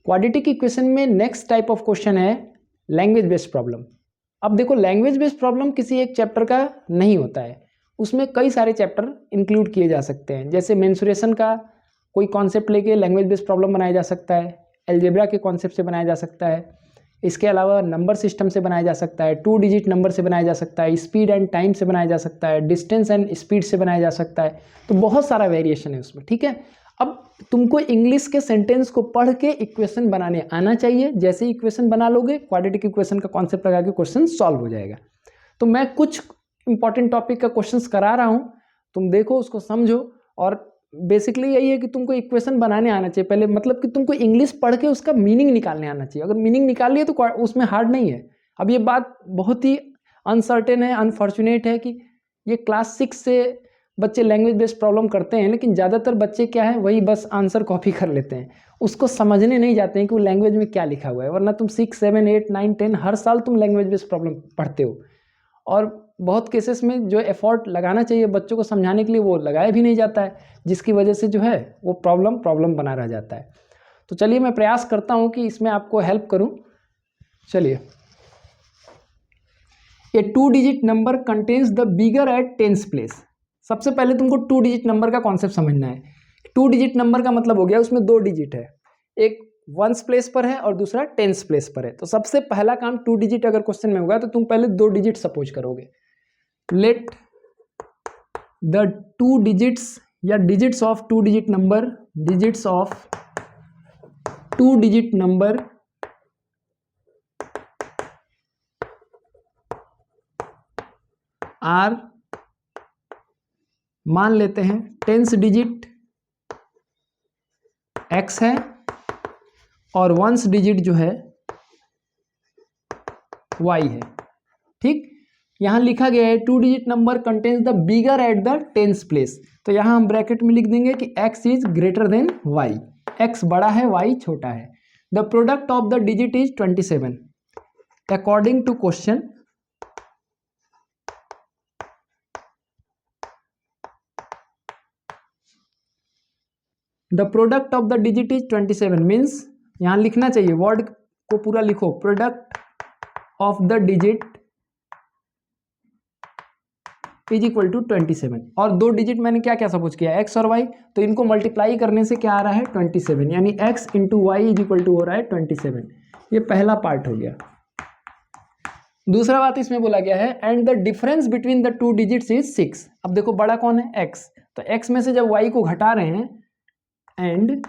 Quadratic equation में next type of question है language based problem. अब देखो लैंग्वेज बेस्ड प्रॉब्लम किसी एक चैप्टर का नहीं होता है, उसमें कई सारे चैप्टर इंक्लूड किए जा सकते हैं। जैसे मेंसुरेशन का कोई कॉन्सेप्ट लेके लैंग्वेज बेस्ड प्रॉब्लम बनाया जा सकता है, अलजेब्रा के कॉन्सेप्ट से बनाया जा सकता है, इसके अलावा नंबर सिस्टम से बनाया जा सकता है, 2 डिजिट नंबर से बनाया जा सकता है, स्पीड एंड टाइम से बनाया जा सकता है, डिस्टेंस एंड स्पीड से बनाया जा सकता है। तो बहुत सारा वेरिएशन है उसमें, ठीक है। अब तुमको इंग्लिश के सेंटेंस को पढ़ के इक्वेशन बनाने आना चाहिए। जैसे इक्वेशन बना लोगे, क्वाड्रेटिक इक्वेशन का कॉन्सेप्ट लगा के क्वेश्चन सॉल्व हो जाएगा। तो मैं कुछ इंपॉर्टेंट टॉपिक का क्वेश्चंस करा रहा हूँ, तुम देखो उसको समझो। और बेसिकली यही है कि तुमको इक्वेशन बनाने आना चाहिए पहले, मतलब कि तुमको इंग्लिश पढ़ के उसका मीनिंग निकालने आना चाहिए। अगर मीनिंग निकाल लिए तो उसमें हार्ड नहीं है। अब ये बात बहुत ही अनसर्टेन है, अनफॉर्चुनेट है कि ये क्लास 6 से बच्चे लैंग्वेज बेस्ड प्रॉब्लम करते हैं, लेकिन ज़्यादातर बच्चे क्या है वही बस आंसर कॉपी कर लेते हैं, उसको समझने नहीं जाते हैं कि वो लैंग्वेज में क्या लिखा हुआ है। वरना तुम 6, 7, 8, 9, 10 हर साल तुम लैंग्वेज बेस्ड प्रॉब्लम पढ़ते हो, और बहुत केसेस में जो एफर्ट लगाना चाहिए बच्चों को समझाने के लिए वो लगाया भी नहीं जाता है, जिसकी वजह से जो है वो प्रॉब्लम बना रह जाता है। तो चलिए मैं प्रयास करता हूँ कि इसमें आपको हेल्प करूँ। चलिए, a 2 digit number contains the bigger at tens place. सबसे पहले तुमको 2 डिजिट नंबर का कॉन्सेप्ट समझना है। 2 डिजिट नंबर का मतलब हो गया उसमें 2 डिजिट है, एक वंस प्लेस पर है और दूसरा टेंस प्लेस पर है। तो सबसे पहला काम 2 डिजिट अगर क्वेश्चन में होगा तो तुम पहले 2 डिजिट सपोज करोगे। लेट द 2 डिजिट्स या digits of 2 digit number, digits of 2 digit number are, मान लेते हैं टेंस डिजिट x है और वंस डिजिट जो है y है, ठीक। यहां लिखा गया है 2 digit number contains the bigger at the tens place. तो यहां हम ब्रैकेट में लिख देंगे कि x is greater than y, x बड़ा है y छोटा है। The product of the digit is 27 according to question. The product of the digit is 27 means यहां लिखना चाहिए, वर्ड को पूरा लिखो, product of the digit is equal to 27। और 2 डिजिट मैंने क्या क्या सपोज किया, x और y, तो इनको मल्टीप्लाई करने से क्या आ रहा है 27, यानी x into y is equal to हो रहा है 27। ये पहला पार्ट हो गया। दूसरा बात इसमें बोला गया है and the difference between the 2 digits is 6। अब देखो बड़ा कौन है x, तो x में से जब y को घटा रहे हैं, and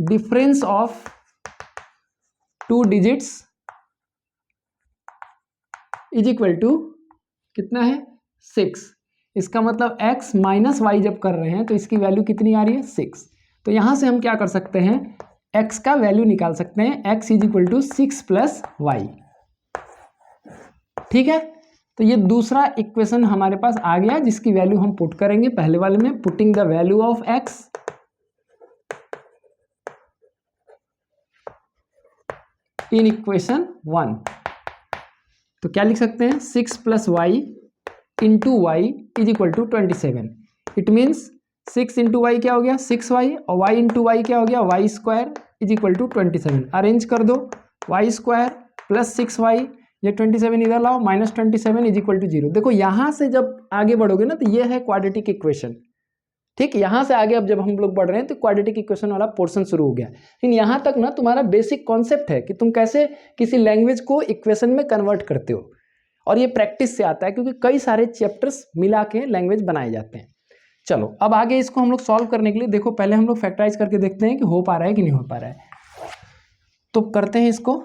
difference of 2 digits is equal to कितना है 6। इसका मतलब x माइनस वाई जब कर रहे हैं तो इसकी वैल्यू कितनी आ रही है 6। तो यहां से हम क्या कर सकते हैं, x का वैल्यू निकाल सकते हैं, x is equal to 6 plus y, ठीक है। तो ये दूसरा इक्वेशन हमारे पास आ गया जिसकी वैल्यू हम पुट करेंगे पहले वाले में, putting the value of x in equation 1। तो क्या लिख सकते हैं 6 plus y into y is equal to 27। It means 6 into y क्या हो गया 6y, और y इंटू वाई क्या हो गया y square is equal to 27। Arrange कर दो, वाई स्क्वायर प्लस 6y, ये 27 इधर लाओ, माइनस 27 इज इक्वल टू 0। देखो यहां से जब आगे बढ़ोगे ना तो ये है क्वाड्रेटिक इक्वेशन, ठीक। यहां से आगे अब जब हम लोग बढ़ रहे हैं तो क्वाड्रेटिक इक्वेशन वाला पोर्शन शुरू हो गया। लेकिन यहां तक ना तुम्हारा बेसिक कॉन्सेप्ट है कि तुम कैसे किसी लैंग्वेज को इक्वेशन में कन्वर्ट करते हो, और ये प्रैक्टिस से आता है क्योंकि कई सारे चैप्टर्स मिला के लैंग्वेज बनाए जाते हैं। चलो अब आगे इसको हम लोग सॉल्व करने के लिए देखो पहले हम लोग फैक्टराइज करके देखते हैं कि हो पा रहा है कि नहीं हो पा रहा है। तो करते हैं इसको,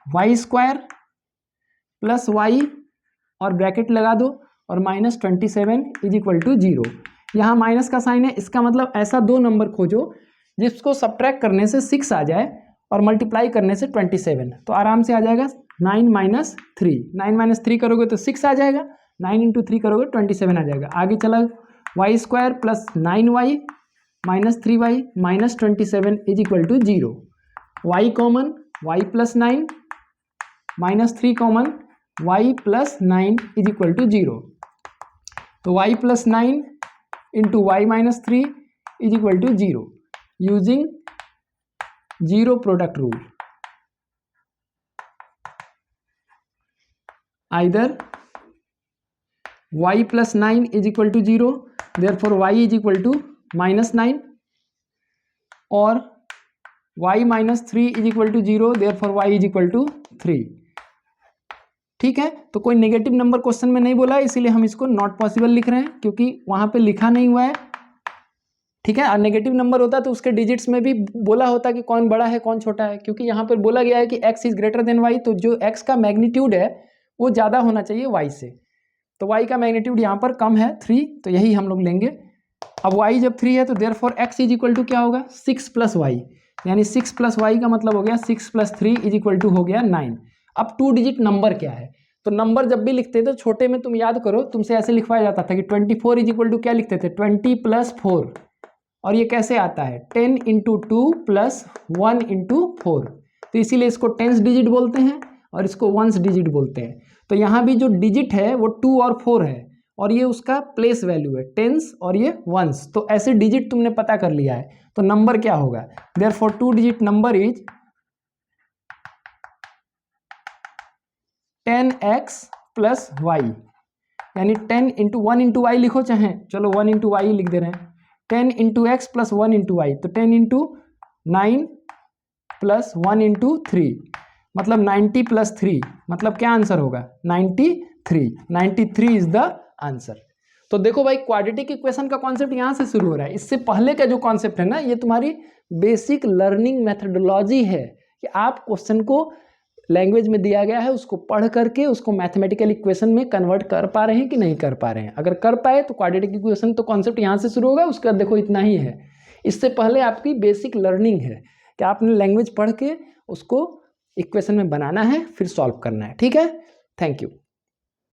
वाई स्क्वायर प्लस वाई और ब्रैकेट लगा दो और माइनस 27 इज इक्वल टू 0। यहाँ माइनस का साइन है, इसका मतलब ऐसा 2 नंबर खोजो जिसको सब्ट्रैक्ट करने से 6 आ जाए और मल्टीप्लाई करने से 27। तो आराम से आ जाएगा 9 माइनस 3, 9 माइनस 3 करोगे तो 6 आ जाएगा, 9 इंटू 3 करोगे 27 आ जाएगा। आगे चला y square plus 9y minus 3y minus 27 is equal to 0। Y common, y plus 9 minus 3 common, y plus 9 is equal to 0। तो y plus 9 into y minus 3 is equal to 0 using zero product rule, either y plus 9 is equal to 0, therefore y is equal to -9, और y minus 3 is equal to 0, therefore y is equal to 3। ठीक है, तो कोई negative number question में नहीं बोला है, इसीलिए हम इसको नॉट पॉसिबल लिख रहे हैं, क्योंकि वहां पे लिखा नहीं हुआ है। ठीक है, और नेगेटिव नंबर होता तो उसके डिजिट्स में भी बोला होता कि कौन बड़ा है कौन छोटा है, क्योंकि यहाँ पर बोला गया है कि x is greater than y, तो जो x का मैग्नीट्यूड है वो ज़्यादा होना चाहिए y से, तो y का मैग्नीट्यूड यहाँ पर कम है 3, तो यही हम लोग लेंगे। अब y जब 3 है तो therefore x is equal to क्या होगा 6 प्लस वाई, यानी 6 प्लस वाई का मतलब हो गया 6 प्लस 3 इज इक्वल टू हो गया 9। अब 2 डिजिट नंबर क्या है, तो नंबर जब भी लिखते थे तो छोटे में तुम याद करो, तुमसे ऐसे लिखवाया जाता था कि 24 इज इक्वल टू क्या लिखते थे 20 प्लस 4, और ये कैसे आता है 10 इंटू 2 प्लस 1 इंटू 4, तो इसीलिए इसको टेंस डिजिट बोलते हैं और इसको वंस डिजिट बोलते हैं। तो यहाँ भी जो डिजिट है वो 2 और 4 है, और ये उसका प्लेस वैल्यू है टेंस और ये वंस, तो ऐसे डिजिट तुमने पता कर लिया है, तो नंबर क्या होगा, therefore 2 digit number is 10x plus y, यानी 10 इंटू 1 इंटू वाई लिखो, चाहे चलो 1 इंटू वाई लिख दे रहे हैं, 10 into x plus 1 into y, तो 10 इंटू 9 प्लस 1 इंटू 3, मतलब 90 प्लस 3, मतलब क्या आंसर होगा 93 इज द आंसर। तो देखो भाई, क्वाड्रेटिक इक्वेशन का कॉन्सेप्ट यहाँ से शुरू हो रहा है। इससे पहले का जो कॉन्सेप्ट है ना, ये तुम्हारी बेसिक लर्निंग मेथडोलॉजी है कि आप क्वेश्चन को लैंग्वेज में दिया गया है उसको पढ़ करके उसको मैथमेटिकल इक्वेशन में कन्वर्ट कर पा रहे हैं कि नहीं कर पा रहे हैं। अगर कर पाए तो क्वाड्रेटिक इक्वेशन तो कॉन्सेप्ट यहाँ से शुरू होगा, उसका देखो इतना ही है। इससे पहले आपकी बेसिक लर्निंग है कि आपने लैंग्वेज पढ़ के उसको इक्वेशन में बनाना है, फिर सॉल्व करना है। ठीक है, थैंक यू।